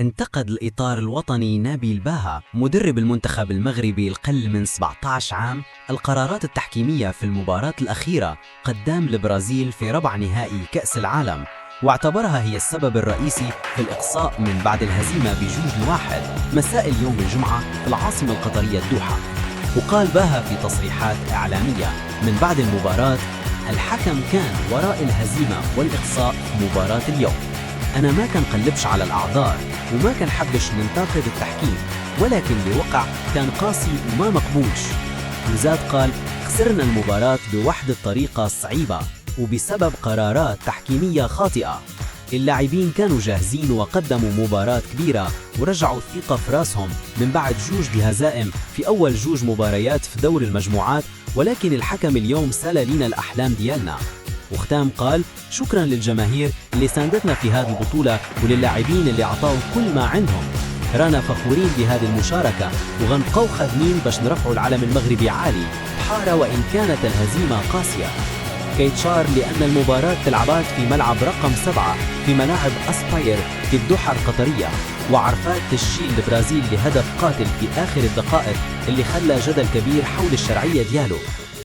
انتقد الإطار الوطني نبيل باها مدرب المنتخب المغربي القل من 17 عام القرارات التحكيمية في المباراة الأخيرة قدام البرازيل في ربع نهائي كأس العالم، واعتبرها هي السبب الرئيسي في الإقصاء من بعد الهزيمة ب2-1 مساء اليوم الجمعة في العاصمة القطرية الدوحة. وقال باها في تصريحات إعلامية من بعد المباراة: الحكم كان وراء الهزيمة والإقصاء في مباراة اليوم. أنا ما كنقلبش على الأعذار وما كنحبش ننتقد التحكيم، ولكن اللي وقع كان قاسي وما مقبولش. وزاد قال: خسرنا المباراة بوحدة الطريقة صعيبة وبسبب قرارات تحكيمية خاطئة. اللاعبين كانوا جاهزين وقدموا مباراة كبيرة ورجعوا الثقة في راسهم من بعد 2 هزائم في أول 2 مباريات في دور المجموعات، ولكن الحكم اليوم سال لينا الأحلام ديالنا. وختام قال: شكرا للجماهير اللي ساندتنا في هذه البطولة وللاعبين اللي عطاوا كل ما عندهم. رانا فخورين بهذه المشاركة وغنبقوا خادمين باش نرفعوا العلم المغربي عالي بحارة وإن كانت الهزيمة قاسية. كيتشار لأن المباراة تلعبات في ملعب رقم 7 في ملاعب أسباير في الدوحة القطرية، وعرفات تشجيع البرازيل لهدف قاتل في آخر الدقائق اللي خلى جدل كبير حول الشرعية دياله.